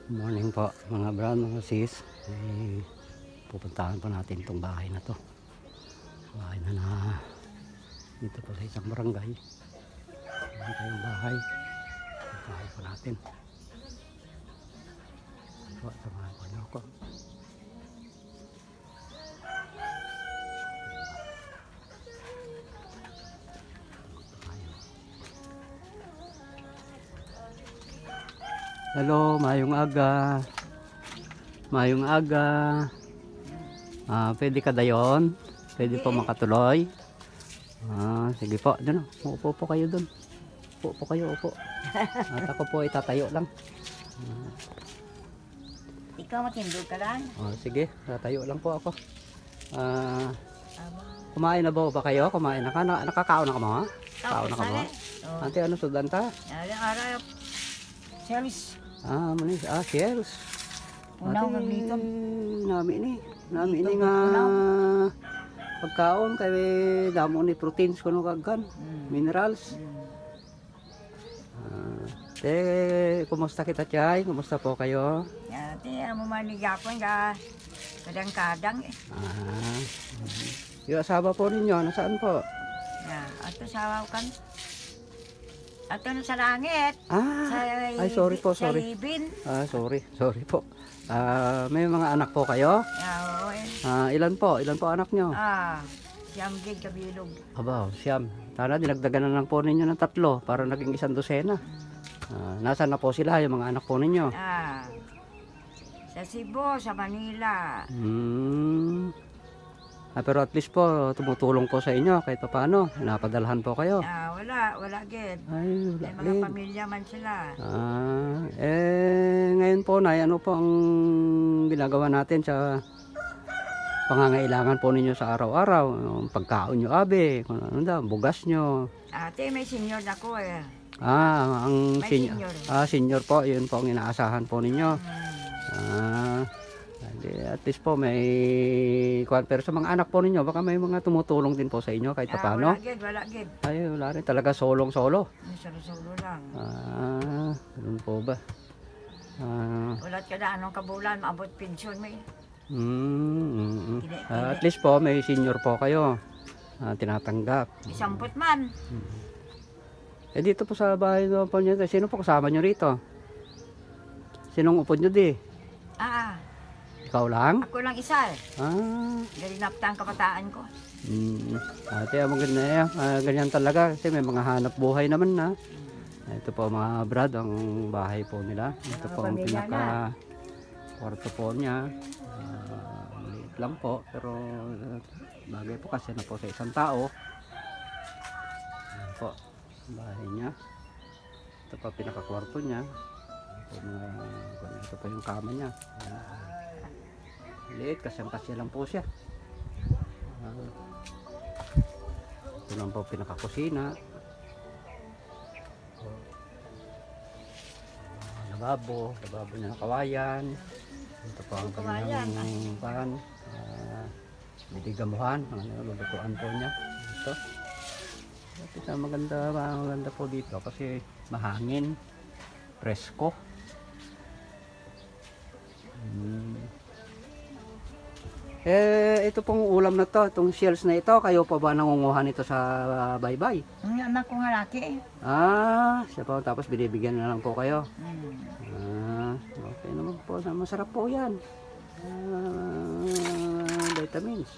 Morning po mga brad, mga sis. Pupuntahan pa natin itong bahay na to. Bahay na dito po sa isang barangay. Ito yung bahay. Pupuntahan pa natin. Po, samahan po niyo ako. Hello, mayong aga. Mayong aga. Pwede ka dayon? Pwede po makatuloy? Sige po. Doon, upo po kayo doon. Upo po kayo, upo. At ako po itatayo lang. Ikaw matindog ka lang? Sige, tatayo lang po ako. Kumain na ba kayo? Kumain na ka? Nakakaon na ka mga? Kaon na ka mga? Ante, ano sudan ta? Araw, sales. Manis. Shells. Unaw ng dito. Nami ni nga pagkaon kay damo ni proteins kuno kagkan, minerals. Kumusta kita, Chay? Kumusta po kayo? Ate, amo manigapon ka kadang-kadang eh. Yung asawa po ninyo, nasaan po? Ato sa kan. Ato na sa langit. Ay sorry po, sorry. Sa ibin. Sorry po. May mga anak po kayo? Oo Ilan po anak nyo? Siyam gig kabilog. Aba, siyam. Sana dinagdagan na lang po ninyo ng 3 para naging 1 dosena. Nasaan na po sila yung mga anak po ninyo? Sa Cebu, sa Manila. Pero at least po tumutulong po sa inyo kahit pa paano. Napadalhan po kayo. Wala gid. Ay, wala May mga pamilya man sila. Ngayon po na ano po ang ginagawa natin sa pangangailangan po ninyo sa araw-araw? Yung pagkaon nyo, abe, kung ano daw, bugas nyo. Ate, may senior na ko eh. Ang May senior. Senior po, yun po ang inaasahan po ninyo. At least po may pero sa mga anak po ninyo baka may mga tumutulong din po sa inyo kahit paano. Wala gid. Ay, wala rin talaga solo. Solo lang. Ganun po ba? Ulat ka na anong kabulan maabot pensyon may. At least po may senior po kayo. Tinatanggap. Isamput man. Dito po sa bahay po niyo, sino po kasama niyo rito? Sinong upod niyo di? Ikaw lang? Ako lang isa eh. Galing napta ang kabataan ko. Ate, maganda ganyan talaga kasi may mga hanap buhay naman na. Ito po mga brad, ang bahay po nila. Ito po ang pinaka kwarto po niya. Maliit lang po pero bagay po kasi na po sa isang tao. Ayan po, bahay niya. Ito po pinaka kwarto niya. Ito po yung kama niya. Liit, kasyang-kasya lang po siya. Ito lang po pinakakusina. Lababo niya ng kawayan. Ito po ang kanyang pan. Bidigamuhan, lulutuan po niya. Ito. Maganda po dito kasi mahangin, presko. Ito pong ulam na to, itong shells na ito, kayo pa ba nangunguha nito sa baybay? Ang anak ko nga laki eh. Siya po, tapos binibigyan na lang po kayo. Okay naman po, masarap po yan. Vitamins.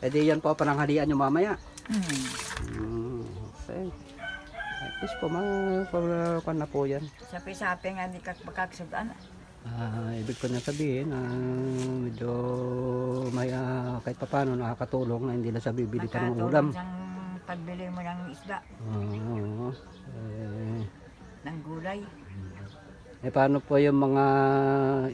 Di yan po pananghalian nyo mamaya. Okay. At least po, na po yan. Sapi-sapi nga hindi ka magkakasudan. Ibig ko na sabihin, medyo may kahit paano nakakatulong na hindi na sa bibili pa ng ulam. Makatulong pagbili mo ng isda. Ng gulay. Paano po yung mga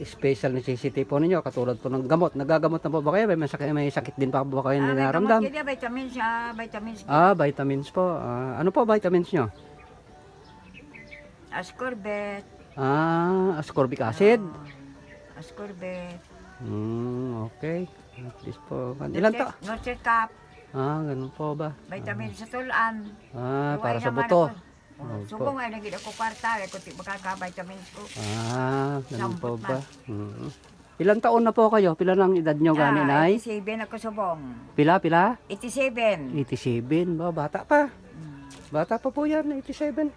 special necessity po ninyo? Katulad po ng gamot. Nagagamot na po ba kayo? May sakit din pa po ba kayo ninaramdam? Vitamins. Vitamins. Vitamins po. Ano po vitamins nyo? Ascorbate. Ascorbic acid. Ascorbate. Okay. At least po. Ilan to? Nurture Cap. Ganun po ba? Vitamin sa tulan. Para sa buto. Opo. Subong ay naging ako kwarta, ay kunti makaka-vitamins ko. Ganun po Sambot ba? Ilang taon na po kayo? Pila ng edad nyo gani, Nay? 87 ako subong. Pila? 87. 87. Ba, bata pa. Bata pa po yan, 87.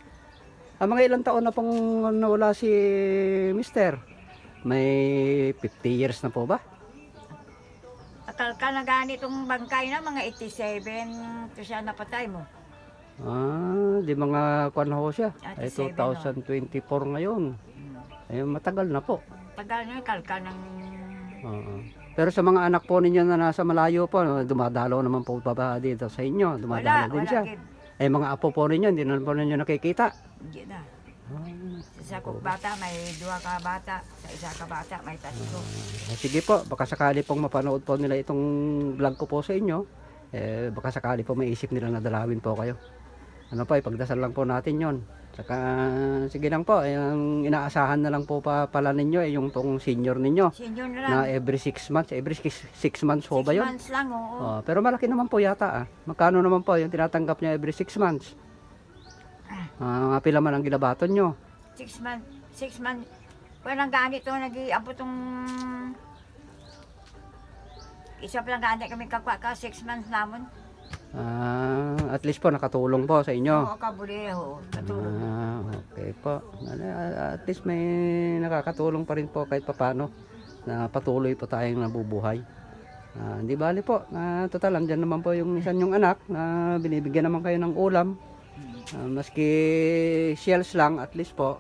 Mga ilang taon na pong nawala si Mister? May 50 years na po ba? Akal ka na ganitong bangkay na, mga 87 to siya napatay mo. Di mga kwan ho siya. Ay 87, 2024 ngayon. Ay matagal na po. Tagal na, kalka ng... Pero sa mga anak po ninyo na nasa malayo po, dumadalaw naman po pa ba dito sa inyo? Dumadalaw din siya. Kid. Ay mga apo po ninyo, hindi na po ninyo nakikita. Hindi na. Sa kong bata, may 2 ka bata. Sa isa ka bata, may 3. Sige po, baka sakali pong mapanood po nila itong vlog ko po sa inyo, baka sakali po may isip nila na dalawin po kayo. Ano po, ipagdasal lang po natin yon. Saka, sige lang po, ang inaasahan na lang po pala ninyo, yung pong senior ninyo. Senior na lang. Na every 6 months, every 6 months po ba 6 yun? months lang, oo. Pero malaki naman po yata. Magkano naman po yung tinatanggap niya every 6 months? Mga pila man ang gilabaton nyo? 6 months. 6 months. Walang ganito, nag-iabot tong... Isa pa lang ganit kami kakwa ka, 6 months namon. At least po nakatulong po sa inyo. Oo, kabuliho. Katulong. Okay po. At least may nakakatulong pa rin po kahit papano na patuloy po tayong nabubuhay. Hindi bali po. Total, andyan naman po yung isa yung anak na binibigyan naman kayo ng ulam. Maski shells lang, at least po.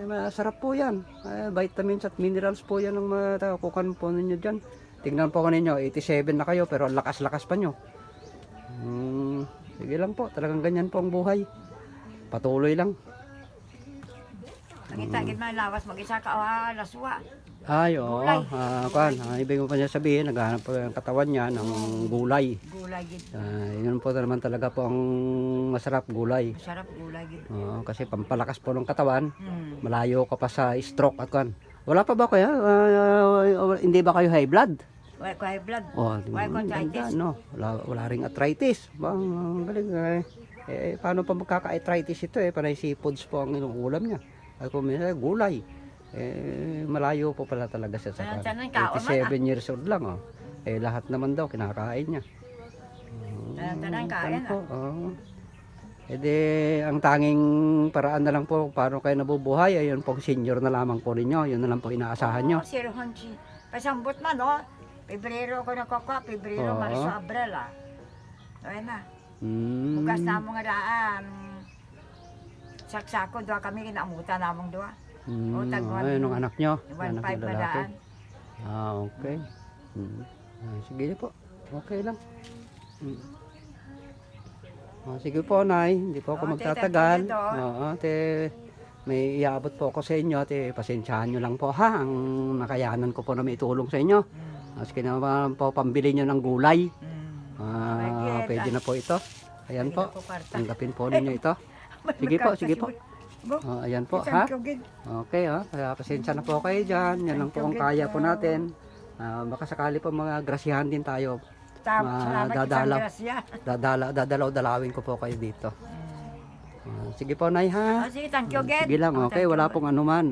Masarap po yan. Vitamins at minerals po yan ang matakukan po ninyo dyan. Tingnan po ninyo, 87 na kayo pero lakas-lakas pa nyo. Sige lang po, talagang ganyan po ang buhay. Patuloy lang. Nakita, man lawas mag-isa ka, laswa. Ay, oo. Gulay. Ibig mo pa niya sabihin, naghahanap po yung katawan niya ng gulay. Gulay, gid. Yun po naman talaga po ang masarap, gulay. Masarap gulay, gid. Kasi pampalakas po ng katawan, malayo ka pa sa stroke at kan. Wala pa ba kayo? Hindi ba kayo high blood? Why ko high blood? Why ko arthritis? No, wala ring arthritis. Galing. Paano pa magkaka-arthritis ito? Panay seafoods po ang inuulam niya. Kung minsan, gulay. Malayo po pala talaga siya sa Tanan, 87 years old lang. Lahat naman daw kinakain niya. Tanan, kain. Ang tanging paraan na lang po paano kayo nabubuhay, ayun pong senior na lamang po ninyo. Yun na lang po inaasahan nyo. Sir Honchi. Pasambot man, no? Pebrero ako nakakwa, Pebrero, Marso, Abril, Ayun na. Bukas na mga daan. Saksako, 2 kami, kinaamutan namang 2. Ayun ang anak nyo. 1.5 Anak na lalaki. daan. Okay. Sige po. Okay lang. Sige po, Nay. Hindi po ako magtatagal. May iabot po ako sa inyo. Pasensyahan nyo lang po ha. Ang nakayanan ko po na may itulong sa inyo. Maski naman po pambili nyo ng gulay. Pwede na po ito. Ayan po. Tanggapin po ninyo ito. Sige po. Ayan po, ha? Okay, kaya pasensya na po kayo dyan. Yan lang po ang kaya po natin. Baka sakali po mga grasyahan din tayo. Dadalaw-dalawin ko po kayo dito. Sige po, Nay, ha? Sige, thank you again. Sige lang, okay. Wala pong anuman.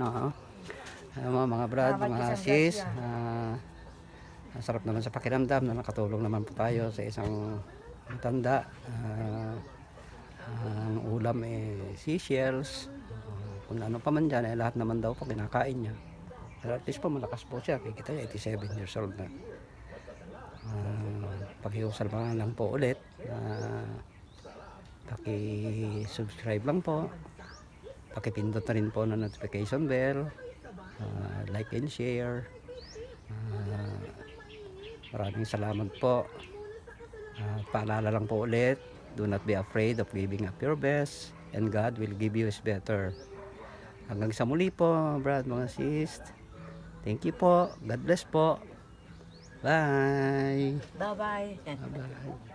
Mga brad, mga sis. Sarap naman sa pakiramdam na nakatulong naman po tayo sa isang matanda. Ang ulam seashells. Kung ano pa man dyan, lahat naman daw po kinakain niya. Pero at least po malakas po siya. Kikita niya, 87 years old na. Pakiusal pa lang po ulit. Paki-subscribe lang po. Pakipindot na rin po ng notification bell. Like and share. Maraming salamat po. Paalala lang po ulit, do not be afraid of giving up your best, and God will give you His better. Hanggang sa muli po, brad, mga sis. Thank you po. God bless po. Bye. Bye-bye. Bye-bye.